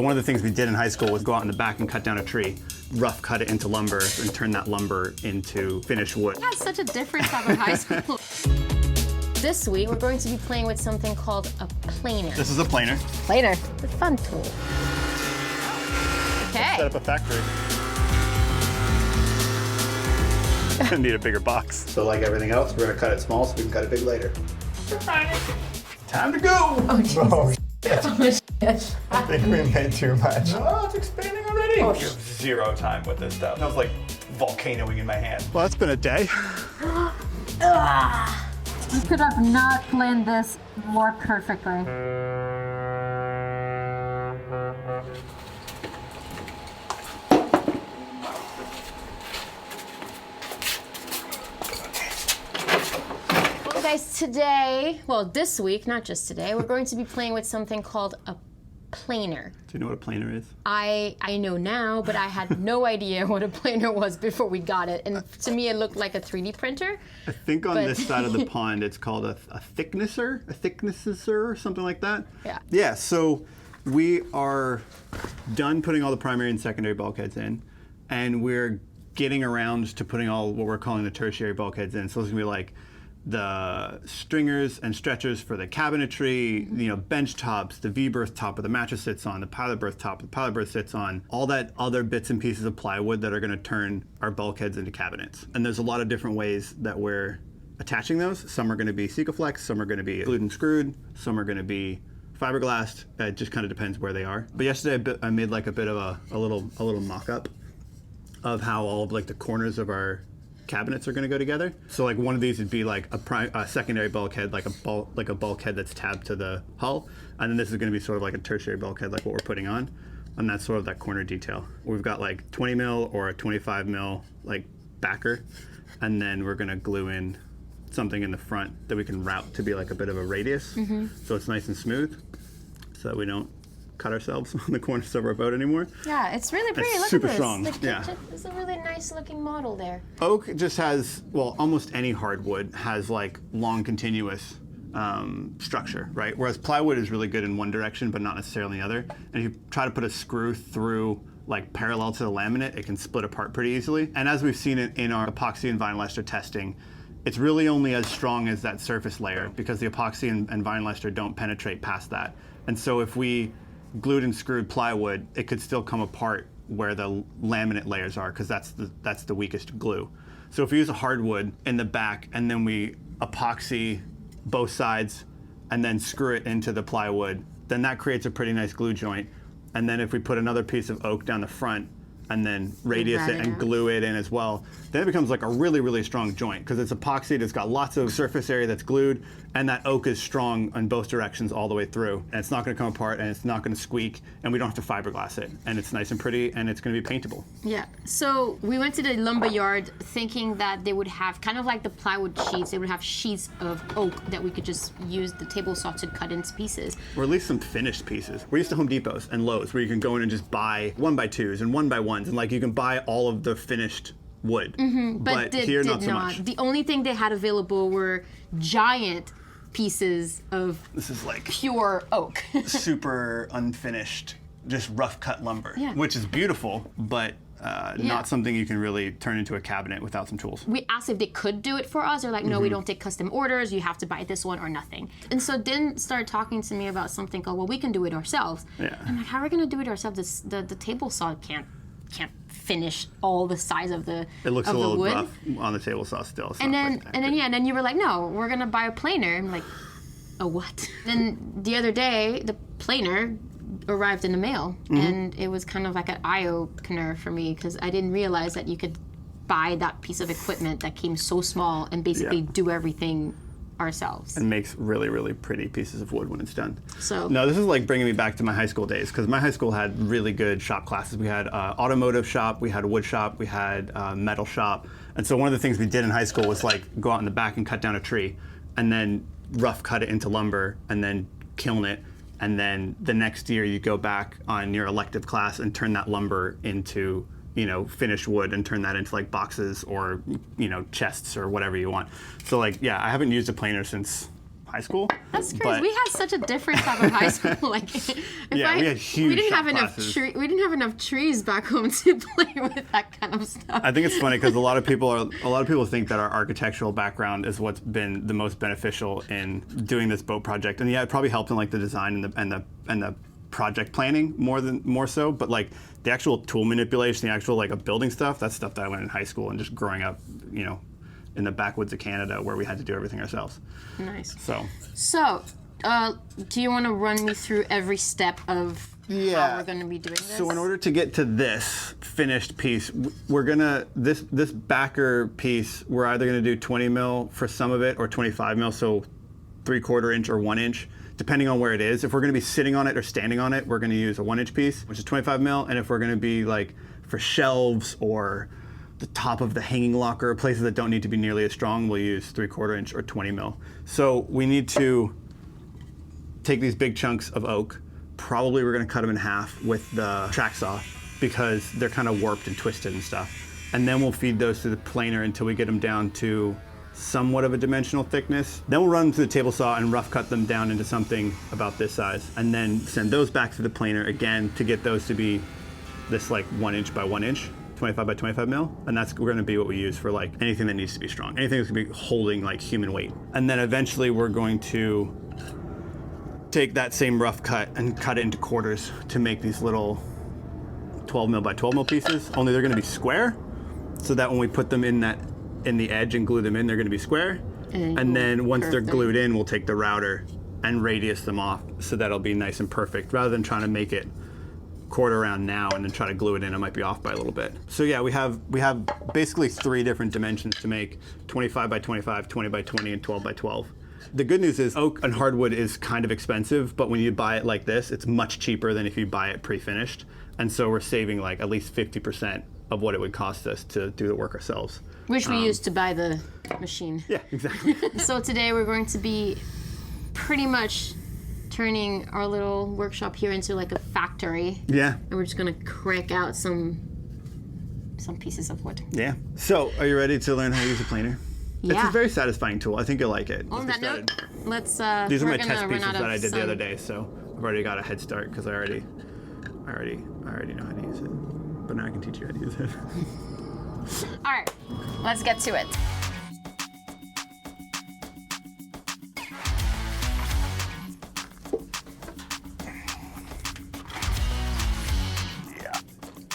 One of the things we did in high school was go out in the back and cut down a tree, rough cut it into lumber, and turn that lumber into finished wood. That's such a different type of high school. This week, we're going to be playing with something called a planer. This is a planer. Planer, the fun tool. Okay. Set up a factory. I need a bigger box. So like everything else, we're gonna cut it small so we can cut it big later. Time to go! Oh, Jesus. I think we made too much. Oh, it's expanding already. Oh, you have zero time with this stuff. It smells like volcanoing in my hand. Well, it's been a day. You could have not planned this more perfectly. Well, guys, today, well, this week, not just today, we're going to be playing with something called a planer. Do you know what a planer is? I know now, but I had no idea what a planer was before we got it. And to me, it looked like a 3D printer. I think on this side of the pond, it's called a thicknesser, or something like that. Yeah. Yeah, so we are done putting all the primary and secondary bulkheads in, and we're getting around to putting all what we're calling the tertiary bulkheads in. So it's gonna be like the stringers and stretchers for the cabinetry, you know, bench tops, the V-berth top where the mattress sits on, the pilot berth top where the pilot berth sits on, all that other bits and pieces of plywood that are going to turn our bulkheads into cabinets. And there's a lot of different ways that we're attaching those. Some are going to be Sikaflex, some are going to be glued and screwed, some are going to be fiberglassed. It just kind of depends where they are. But yesterday I made like a bit of a little mock-up of how all of like the corners of our cabinets are going to go together. So like one of these would be like a secondary bulkhead, like a bulkhead that's tabbed to the hull, and then this is going to be sort of like a tertiary bulkhead, like what we're putting on, and that's sort of that corner detail. We've got like 20 mil or a 25 mil like backer, and then we're going to glue in something in the front that we can route to be like a bit of a radius, so it's nice and smooth, so that we don't cut ourselves on the corners of our boat anymore. Yeah, it's really pretty. It's Look super at this. strong. Like, Yeah. It's a really nice looking model there. Oak just has, well, almost any hardwood has like long continuous structure, right? Whereas plywood is really good in one direction, but not necessarily the other. And if you try to put a screw through like parallel to the laminate, it can split apart pretty easily. And as we've seen it in our epoxy and vinyl ester testing, it's really only as strong as that surface layer because the epoxy and vinyl ester don't penetrate past that. And so if we glued and screwed plywood, it could still come apart where the laminate layers are because that's the weakest glue. So if we use a hardwood in the back and then we epoxy both sides and then screw it into the plywood, then that creates a pretty nice glue joint. And then if we put another piece of oak down the front and then radius it and glue it in as well, then it becomes like a really, really strong joint because it's epoxied, it's got lots of surface area that's glued, and that oak is strong on both directions all the way through. And it's not gonna come apart and it's not gonna squeak, and we don't have to fiberglass it. And it's nice and pretty, and it's gonna be paintable. Yeah, so we went to the lumber yard thinking that they would have, kind of like the plywood sheets, they would have sheets of oak that we could just use the table saw to cut into pieces. Or at least some finished pieces. We're used to Home Depots and Lowe's where you can go in and just buy 1x2s and 1x1s, and like you can buy all of the finished wood. But here, not so much. The only thing they had available were giant pieces of This is like pure oak. super unfinished, just rough cut lumber, Yeah. which is beautiful, but not something you can really turn into a cabinet without some tools. We asked if they could do it for us. They're like, no, we don't take custom orders. You have to buy this one or nothing. And so then started talking to me about something called, well, we can do it ourselves. Yeah. I'm like, how are we going to do it ourselves? The table saw can't finish all the size of the It looks of a the little wood. rough on the table saw still. It's And not then quite and then you were like, no, we're gonna buy a planer. I'm like, a what? Then the other day, the planer arrived in the mail, and it was kind of like an eye opener for me because I didn't realize that you could buy that piece of equipment that came so small and basically do everything ourselves. and makes really, really pretty pieces of wood when it's done. So No, this is like bringing me back to my high school days because my high school had really good shop classes. We had automotive shop, we had wood shop, we had metal shop. And so one of the things we did in high school was like go out in the back and cut down a tree and then rough cut it into lumber and then kiln it. And then the next year you go back on your elective class and turn that lumber into, you know, finished wood and turn that into like boxes or, you know, chests or whatever you want. So like, yeah, I haven't used a planer since high school. That's crazy. But We had such a different type of high school. Like, we had huge we didn't have shop enough classes. we didn't have enough trees back home to play with that kind of stuff. I think it's funny because a lot of people think that our architectural background is what's been the most beneficial in doing this boat project. And yeah, it probably helped in like the design and the project planning more so. But like the actual tool manipulation, the actual like building stuff, that's stuff that I learned in high school and just growing up, in the backwoods of Canada where we had to do everything ourselves. Nice. So, do you want to run me through every step of how we're going to be doing this? So in order to get to this finished piece, we're gonna this backer piece. We're either gonna do 20 mil for some of it or 25 mil, so 3/4 inch or 1 inch, depending on where it is. If we're gonna be sitting on it or standing on it, we're gonna use a 1 inch piece, which is 25 mil. And if we're gonna be like for shelves or the top of the hanging locker, places that don't need to be nearly as strong, we'll use 3/4 inch or 20 mil. So we need to take these big chunks of oak. Probably we're gonna cut them in half with the track saw because they're kind of warped and twisted and stuff. And then we'll feed those through the planer until we get them down to somewhat of a dimensional thickness. Then we'll run them through the table saw and rough cut them down into something about this size. And then send those back through the planer again to get those to be this like 1 inch by 1 inch. 25 by 25 mil, and that's going to be what we use for like anything that needs to be strong, anything that's going to be holding like human weight. And then eventually we're going to take that same rough cut and cut it into quarters to make these little 12 mil by 12 mil pieces, only they're going to be square, so that when we put them in the edge and glue them in, they're going to be square. And then once they're glued in, we'll take the router and radius them off so that'll be nice and perfect, rather than trying to make it quarter round now and then try to glue it in. It might be off by a little bit. So yeah, we have basically 3 different dimensions to make: 25 by 25, 20 by 20, and 12 by 12. The good news is oak and hardwood is kind of expensive, but when you buy it like this, it's much cheaper than if you buy it pre-finished. And so we're saving like at least 50% of what it would cost us to do the work ourselves. Which we used to buy the machine. Yeah, exactly. So today we're going to be pretty much turning our little workshop here into like a factory. Yeah. And we're just gonna crank out some pieces of wood. Yeah. So, are you ready to learn how to use a planer? It's Yeah. a very satisfying tool. I think you'll like it. On that note, let's. These are we're my gonna test run pieces out of that I did the sun. other day, so I've already got a head start because I already know how to use it. But now I can teach you how to use it. All right, let's get to it.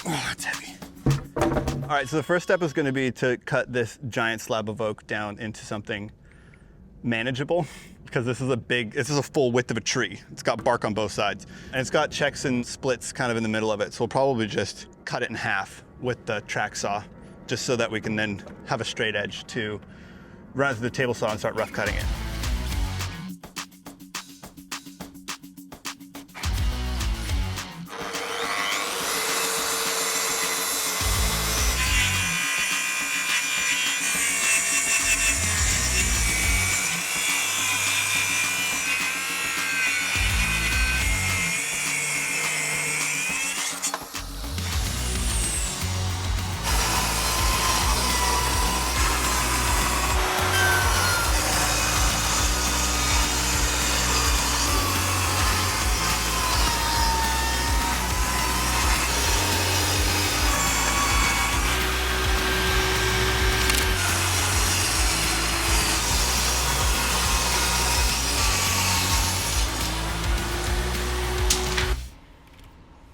Oh, it's heavy. All right, so the first step is going to be to cut this giant slab of oak down into something manageable, because this is a full width of a tree. It's got bark on both sides, and it's got checks and splits kind of in the middle of it. So we'll probably just cut it in half with the track saw, just so that we can then have a straight edge to run it through the table saw and start rough cutting it.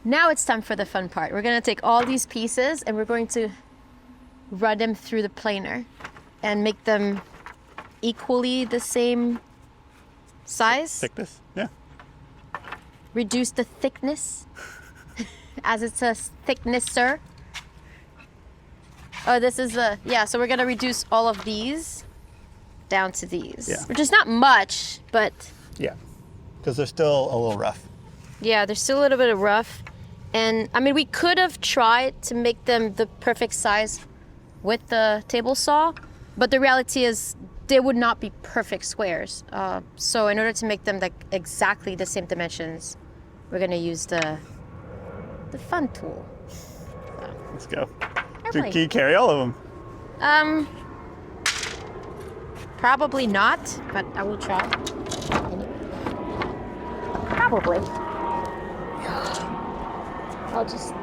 Now it's time for the fun part. We're gonna take all these pieces and we're going to run them through the planer and make them equally the same size. Thickness, yeah. Reduce the thickness, as it says, thicknesser. Oh, this is so we're gonna reduce all of these down to these. Yeah. Which is not much, but Yeah, because they're still a little rough. yeah, there's still a little bit of rough. And I mean, we could have tried to make them the perfect size with the table saw, but the reality is they would not be perfect squares. So in order to make them like exactly the same dimensions, we're gonna use the fun tool. Let's go. Airplane. Can you carry all of them? Probably not, but I will try. Probably. I'll just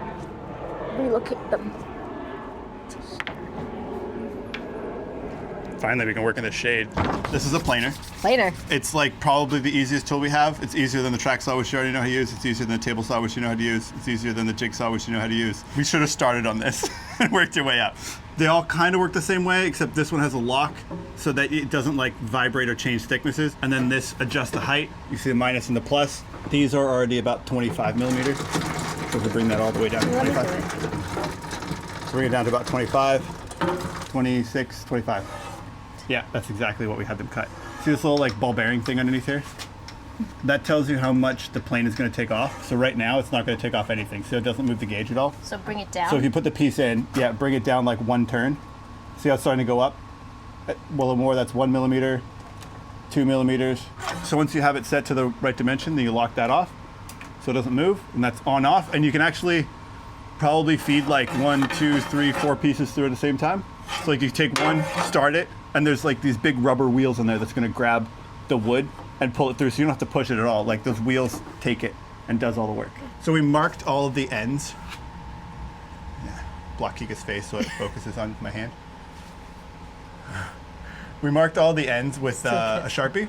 relocate them. Finally, we can work in the shade. This is a planer. Later. It's like probably the easiest tool we have. It's easier than the track saw, which you already know how to use. It's easier than the table saw, which you know how to use. It's easier than the jigsaw, which you know how to use. We should have started on this and worked your way up. They all kind of work the same way, except this one has a lock so that it doesn't like vibrate or change thicknesses. And then this adjusts the height. You see the minus and the plus. These are already about 25 millimeters. So we'll bring that all the way down to 25. So bring it down to about 25, 26, 25. Yeah, that's exactly what we had them cut. See this little like ball bearing thing underneath here? That tells you how much the plane is going to take off. So right now it's not going to take off anything, so it doesn't move the gauge at all. So bring it down? So if you put the piece in, yeah, bring it down like one turn. See how it's starting to go up? Well, more, that's 1 millimeter, 2 millimeters. So once you have it set to the right dimension, then you lock that off so it doesn't move, and that's on off. And you can actually probably feed like 1, 2, 3, 4 pieces through at the same time. So like you take one, start it, and there's like these big rubber wheels in there that's gonna grab the wood and pull it through, so you don't have to push it at all. Like those wheels take it and does all the work. So we marked all of the ends. Yeah, block Kika's face so it focuses on my hand. We marked all the ends with a Sharpie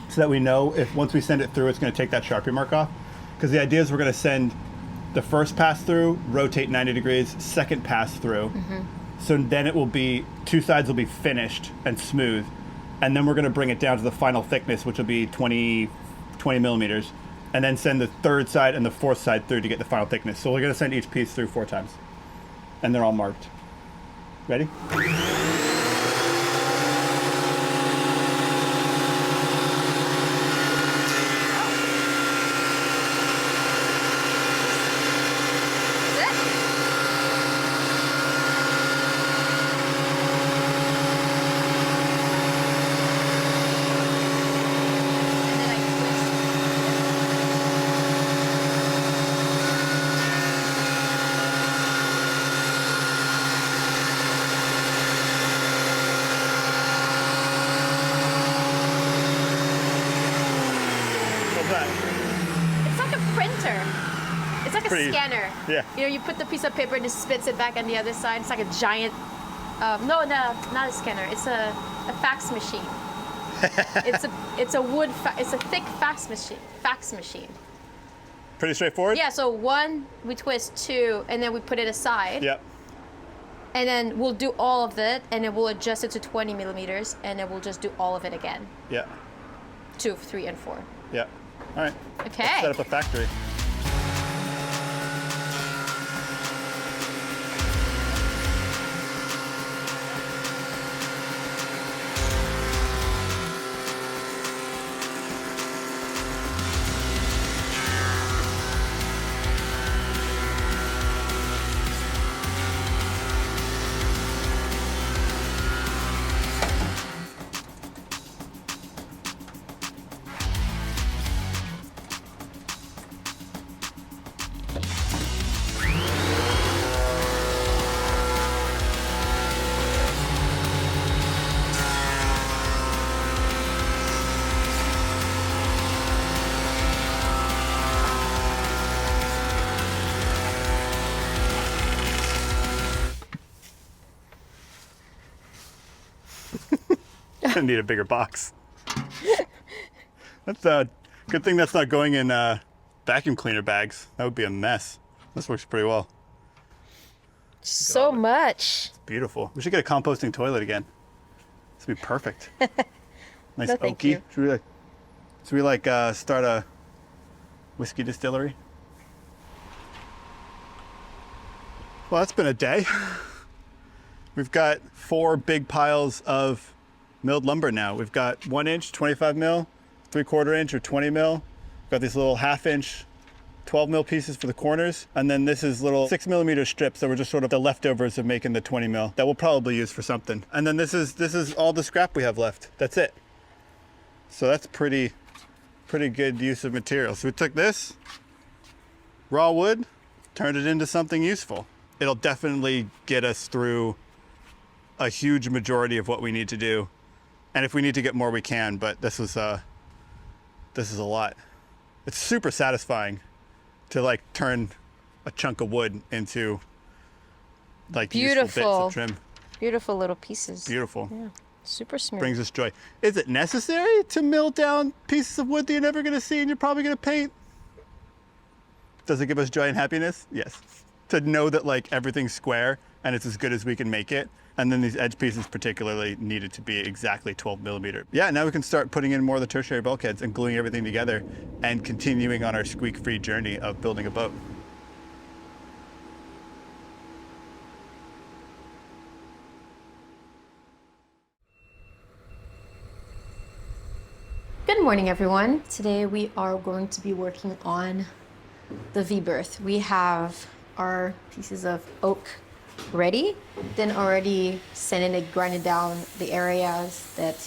so that we know if once we send it through, it's gonna take that Sharpie mark off. Because the idea is we're gonna send the first pass through, rotate 90 degrees, second pass through. So then it will be, 2 sides will be finished and smooth. And then we're gonna bring it down to the final thickness, which will be 20 millimeters. And then send the third side and the fourth side through to get the final thickness. So we're gonna send each piece through 4 times. And they're all marked. Ready? It's like a printer. It's like a scanner. Yeah. You know, you put the piece of paper and it spits it back on the other side. It's like a giant, no, not a scanner. It's a fax machine. it's a thick fax machine. Pretty straightforward? Yeah, so 1, we twist, 2, and then we put it aside. Yep. And then we'll do all of it, and then we'll adjust it to 20 millimeters, and then we'll just do all of it again. Yeah. 2, 3, and 4. Yeah. All right. Okay. Let's set up a factory. I need a bigger box. That's a good thing that's not going in vacuum cleaner bags. That would be a mess. This works pretty well. So much. It's beautiful. We should get a composting toilet again. This would be perfect. Nice No, thank oaky. you. Should we start a whiskey distillery? Well, that's been a day. We've got 4 big piles of milled lumber now. We've got 1 inch, 25 mil, 3/4 inch or 20 mil. We've got these little 1/2 inch, 12 mil pieces for the corners. And then this is little 6 millimeter strips that were just sort of the leftovers of making the 20 mil that we'll probably use for something. And then this is all the scrap we have left. That's it. So that's pretty good use of material. So we took this raw wood, turned it into something useful. It'll definitely get us through a huge majority of what we need to do. And if we need to get more, we can, but this is a lot. It's super satisfying to like turn a chunk of wood into like useful bits of trim. Beautiful little pieces. Beautiful. Yeah, super smooth. Brings us joy. Is it necessary to mill down pieces of wood that you're never going to see and you're probably going to paint? Does it give us joy and happiness? Yes. To know that like everything's square and it's as good as we can make it. And then these edge pieces particularly needed to be exactly 12 millimeter. Yeah, now we can start putting in more of the tertiary bulkheads and gluing everything together and continuing on our squeak-free journey of building a boat. Good morning, everyone. Today we are going to be working on the V-berth. We have our pieces of oak ready, then already sanded and grinded down the areas that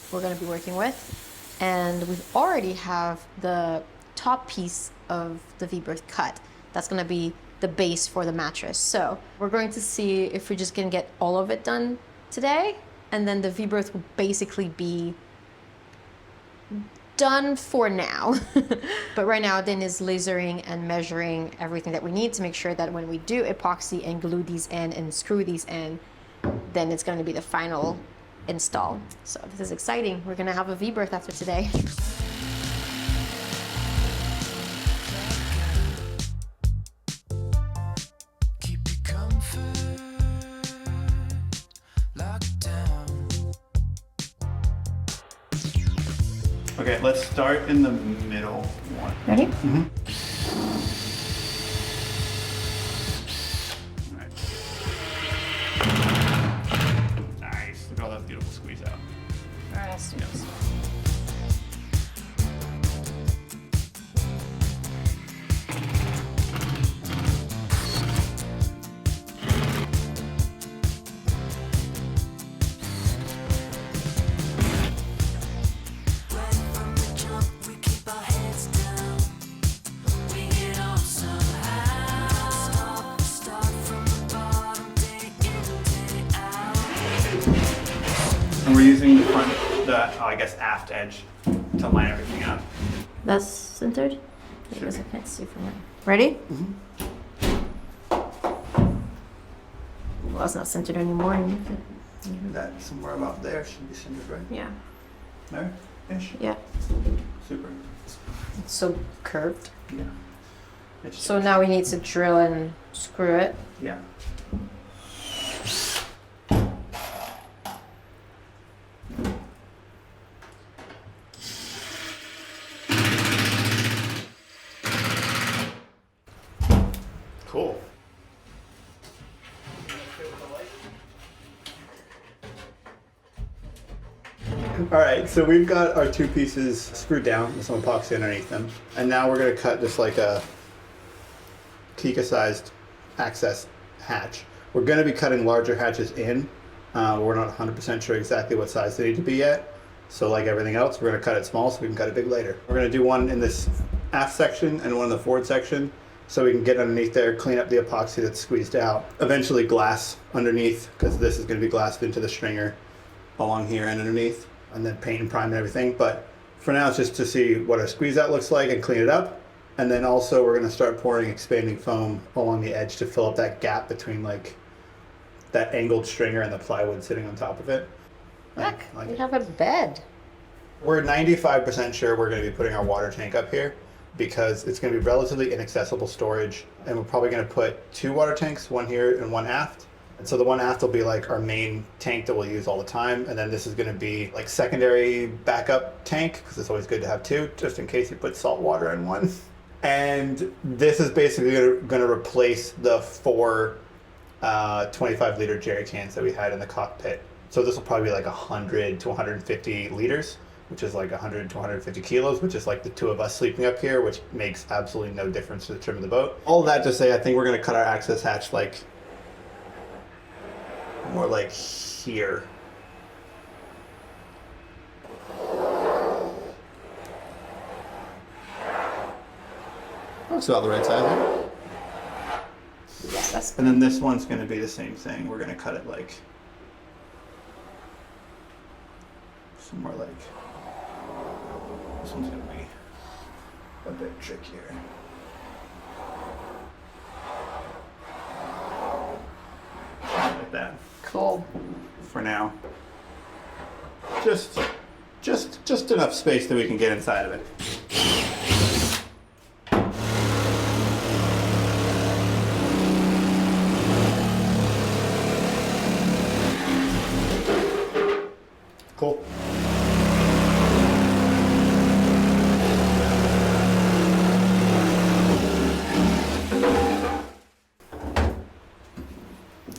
we're going to be working with. And we already have the top piece of the V-berth cut. That's going to be the base for the mattress. So we're going to see if we're just going to get all of it done today, and then the V-berth will basically be done for now. But right now Din is lasering and measuring everything that we need to make sure that when we do epoxy and glue these in and screw these in, then it's going to be the final install. So this is exciting. We're going to have a V-berth after today. Okay, let's start in the middle one. Ready? Mm-hmm. All right. Nice. Look at all that beautiful squeeze out. All right, let's do this. And we're using the front, I guess, aft edge to line everything up. That's centered? Because I can't see from there. Ready? Mm-hmm. Well, it's not centered anymore. That somewhere about there should be centered, right? Yeah. There-ish? Yeah. Super. It's so curved. Yeah. So now we need to drill and screw it. Yeah. Cool. All right, so we've got our two pieces screwed down with some epoxy underneath them. And now we're gonna cut just like a Kika-sized access hatch. We're gonna be cutting larger hatches in. We're not 100% sure exactly what size they need to be yet. So like everything else, we're gonna cut it small so we can cut it big later. We're gonna do one in this aft section and one in the forward section, so we can get underneath there, clean up the epoxy that's squeezed out. Eventually glass underneath, because this is going to be glassed into the stringer along here and underneath, and then paint and prime and everything. But for now, it's just to see what our squeeze out looks like and clean it up. And then also we're going to start pouring expanding foam along the edge to fill up that gap between like that angled stringer and the plywood sitting on top of it. Look, we have a bed. We're 95% sure we're going to be putting our water tank up here, because it's going to be relatively inaccessible storage, and we're probably going to put two water tanks, one here and one aft. And so the one aft will be like our main tank that we'll use all the time, and then this is going to be like secondary backup tank, because it's always good to have two, just in case you put salt water in one. And this is basically going to replace the four 25-liter jerry cans that we had in the cockpit. So this will probably be like 100 to 150 liters. Which is like 100 to 150 kilos, which is like the two of us sleeping up here, which makes absolutely no difference to the trim of the boat. All that to say, I think we're gonna cut our access hatch like more like here. That's about the right size, right? Yeah, that's And then this one's gonna be the same thing. We're gonna cut it like somewhere like, this one's gonna be a bit trickier. Like that. Cool. For now. Just enough space that we can get inside of it. Cool.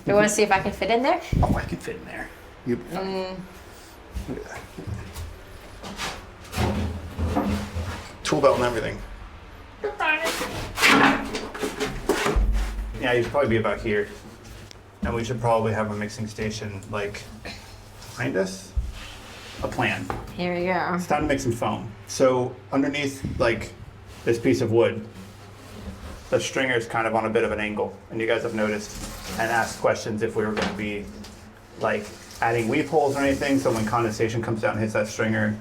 You want to see if I can fit in there? Oh, I can fit in there. You'll be fine. Look at that. Tool belt and everything. Yeah, you should probably be about here. And we should probably have a mixing station like behind us. A plan. Here we go. It's time to make some foam. So underneath like this piece of wood, the stringer is kind of on a bit of an angle. And you guys have noticed and asked questions if we were going to be like adding weep holes or anything. So when condensation comes down and hits that stringer,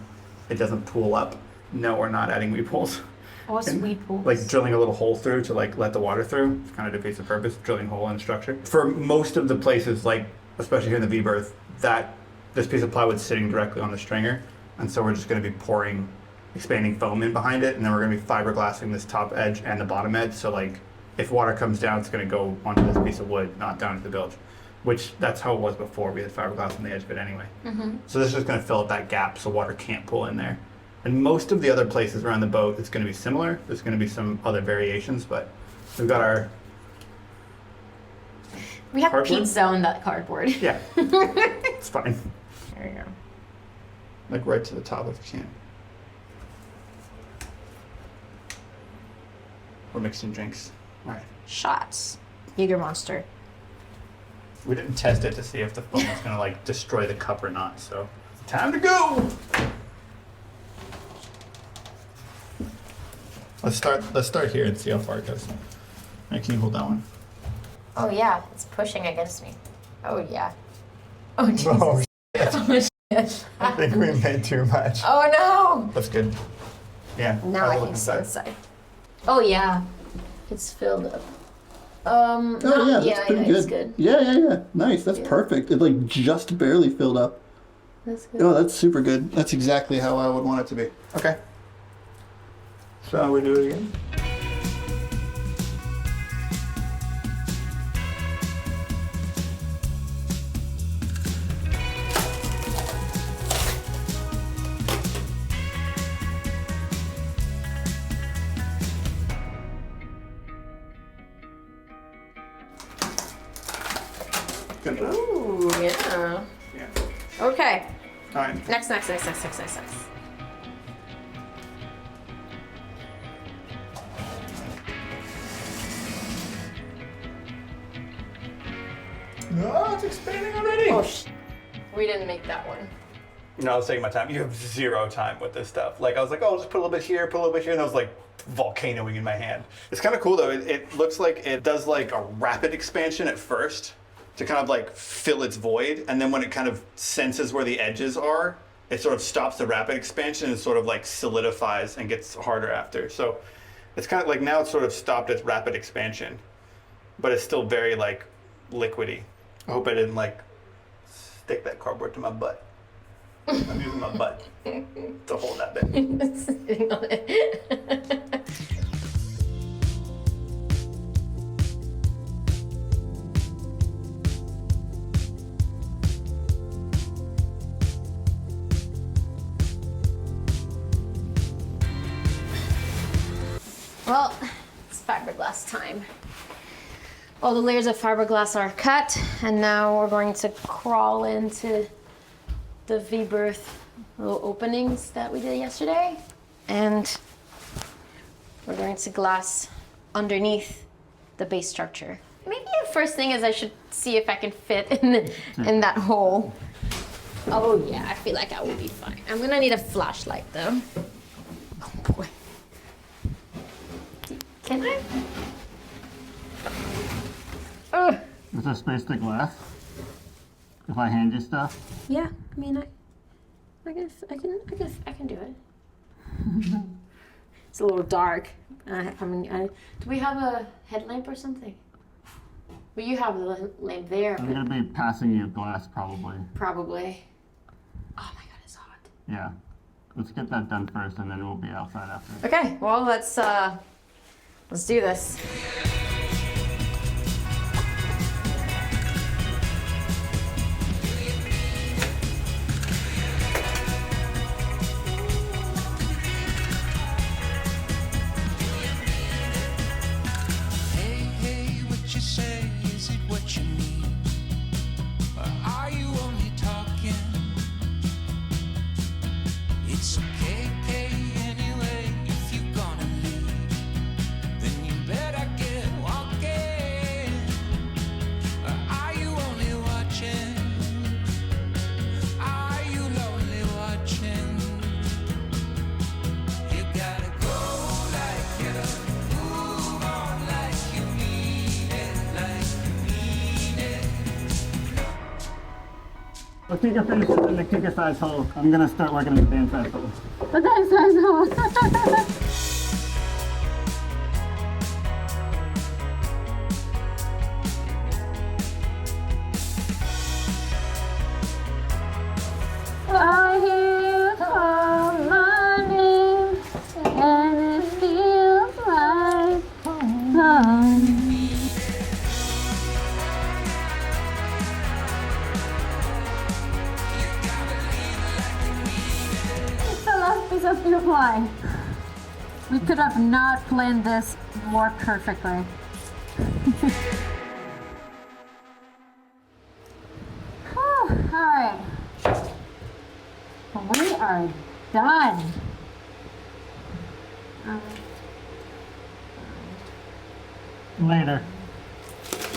it doesn't pool up. No, we're not adding weep holes. What's weep holes? Like drilling a little hole through to like let the water through. It kind of defeats the purpose, drilling a hole in the structure. For most of the places, like especially here in the V-berth, that this piece of plywood's sitting directly on the stringer. And so we're just going to be pouring expanding foam in behind it, and then we're going to be fiberglassing this top edge and the bottom edge. So like if water comes down, it's going to go onto this piece of wood, not down to the bilge. Which that's how it was before. We had fiberglass on the edge of it anyway. So this is just going to fill up that gap so water can't pull in there. And most of the other places around the boat, it's going to be similar. There's going to be some other variations, but we've got our... We have cardboard? pizza on that cardboard. Yeah, it's fine. There you go. Like right to the top if you can. We're mixing drinks. All right. Shots. Jaeger Monster. We didn't test it to see if the foam was going to like destroy the cup or not, so time to go! Let's start here and see how far it goes. Right, can you hold that one? Oh yeah, it's pushing against me. Oh yeah. Oh Jesus. Oh, Oh, shit. I think we made too much. Oh no. That's good. Yeah. Now have a I look can see inside. inside. Oh yeah, it's filled up. Oh yeah, that's pretty good. It's good. Yeah. Nice. That's Yeah. perfect. It like just barely filled up. That's good. Oh, that's super good. That's exactly how I would want it to be. Okay. So we do it again. Good enough. Ooh, yeah. Yeah. Okay. All right. Next. Oh, it's expanding already. Oh we didn't make that one. You know, I was taking my time. You have zero time with this stuff. Like, I was like, oh, just put a little bit here, put a little bit here, and I was like volcanoing in my hand. It's kind of cool, though. It looks like it does like a rapid expansion at first to kind of like fill its void, and then when it kind of senses where the edges are, it sort of stops the rapid expansion and sort of like solidifies and gets harder after. So it's kind of like now it's sort of stopped its rapid expansion, but it's still very like liquidy. I hope I didn't like stick that cardboard to my butt. I'm using my butt to hold that bit. Sitting on it. Well, it's fiberglass time. All the layers of fiberglass are cut, and now we're going to crawl into the V-berth little openings that we did yesterday. And we're going to glass underneath the base structure. Maybe the first thing is I should see if I can fit in that hole. Oh yeah, I feel like I will be fine. I'm gonna need a flashlight though. Oh boy. Can I? Ugh. Is there space to glass? If I hand you stuff? Yeah, I mean, I can do it. It's a little dark. Do we have a headlamp or something? Well, you have the lamp there. I'm gonna be passing you glass probably. Probably. Oh my god, it's hot. Yeah. Let's get that done first, and then we'll be outside after. Okay, well let's do this. The Kika finishes in the Kika size hole. I'm gonna start working in the Dan size hole. The Dan size hole. I hear call my name, and it feels like home. It's the last piece of your fly. We could have not planned this more perfectly. All right. We are done. Later.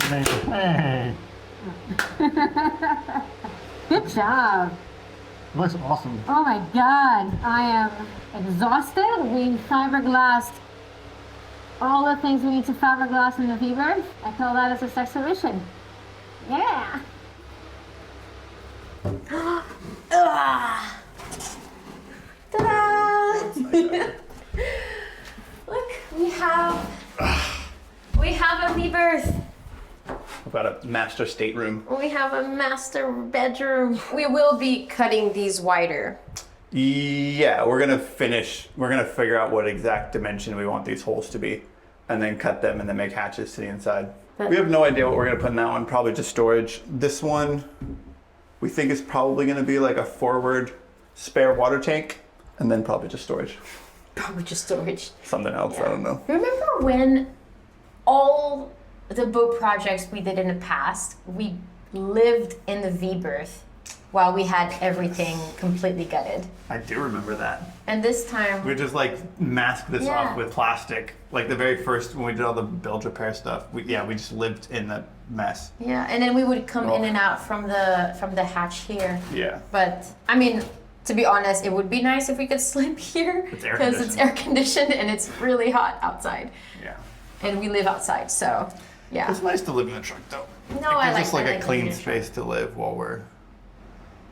Hey. Good job. Looks awesome. Oh my god, I am exhausted. We fiberglassed all the things we need to fiberglass in the V-Bird. I call that as a exhibition. Yeah. Ta-da! Look, we have a V-berth. We've got a master stateroom. We have a master bedroom. We will be cutting these wider. Yeah, we're gonna figure out what exact dimension we want these holes to be, and then cut them and then make hatches to the inside. We have no idea what we're gonna put in that one, probably just storage. This one, we think is probably gonna be like a forward spare water tank, and then probably just storage. Probably just storage. Something else, I don't know. Remember when all the boat projects we did in the past, we lived in the V-berth while we had everything completely gutted. I do remember that. And this time, We just like masked this Yeah. off with plastic. Like the very first, when we did all the bilge repair stuff, we just lived in the mess. yeah, and then we would come in and out from the hatch here. Yeah. But I mean, to be honest, it would be nice if we could sleep here It's air because it's air conditioned and it's really hot outside, Yeah. and we live outside, so yeah. It's nice to live in the truck though. No, I It's like just like I a like clean living in a truck. space to live while we're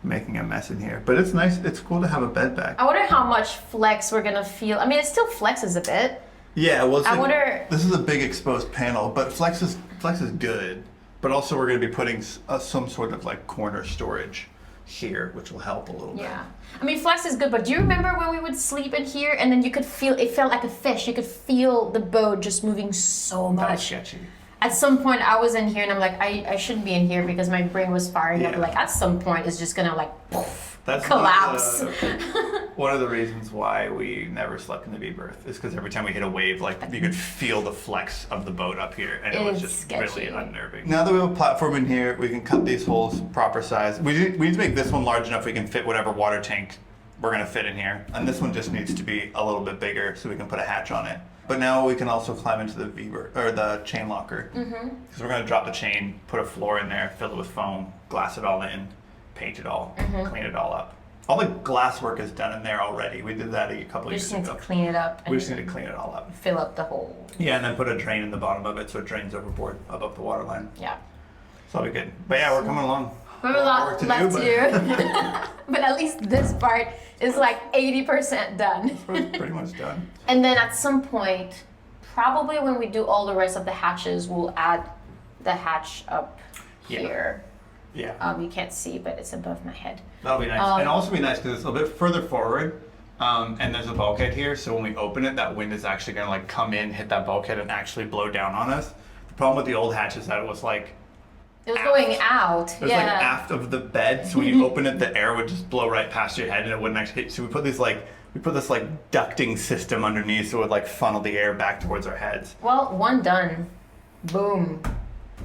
making a mess in here. But it's nice. It's cool to have a bed back. I wonder how much flex we're gonna feel. I mean, it still flexes a bit. Yeah. Well, it's I like- wonder- This is a big exposed panel, but flex is good. But also, we're going to be putting some sort of like corner storage here, which will help a little bit. Yeah. I mean, flex is good, but do you remember when we would sleep in here and then you could feel, it felt like a fish. You could feel the boat just moving so That's much. sketchy. At some point, I was in here and I'm like, I shouldn't be in here because my brain was firing up. Yeah. Like, at some point, it's just gonna like, poof, That's collapse. One of the reasons why we never slept in the V-berth is because every time we hit a wave, like you could feel the flex of the boat up here, and it was It's just sketchy. really unnerving. Now that we have a platform in here, we can cut these holes proper size. We need to make this one large enough we can fit whatever water tank we're gonna fit in here, and this one just needs to be a little bit bigger so we can put a hatch on it. But now we can also climb into the V-berth or the chain locker because we're gonna drop the chain, put a floor in there, fill it with foam, glass it all in, paint it all, clean it all up. All the glass work is done in there already. We did that a couple We years just need to ago. clean it up We and just need to clean it all up. fill up the hole. Yeah, and then put a drain in the bottom of it so it drains overboard above the water line. Yeah. So that'll be good. But yeah, we're coming along. We have a lot work to left do, to do. But at least this part is like 80% done. Pretty much done. And then at some point, probably when we do all the rest of the hatches, we'll add the hatch up here. Yeah. You can't see, but it's above my head. That'll be nice. And also be nice because it's a bit further forward. And there's a bulkhead here, so when we open it, that wind is actually gonna like come in, hit that bulkhead, and actually blow down on us. The problem with the old hatch is that it was like It was going out. it was like aft of the bed, so when you open it, the air would just blow right past your head, and it wouldn't actually hit. So we put this ducting system underneath, so it would like funnel the air back towards our heads. Well, one done. Boom.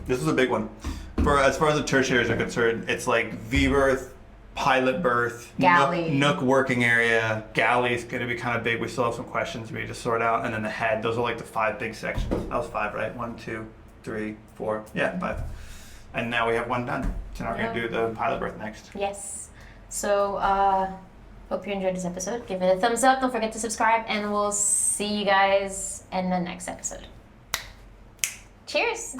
This is a big one. As far as the tertiaries are concerned, it's like V-berth, pilot berth, Galley. nook working area. Galley's going to be kind of big. We still have some questions we need to sort out. And then the head. Those are like the 5 big sections. That was 5, right? 1, 2, 3, 4. Yeah, 5. And now we have one done. So now we're going to do the pilot berth next. Yes. So, hope you enjoyed this episode. Give it a thumbs up. Don't forget to subscribe. And we'll see you guys in the next episode. Cheers.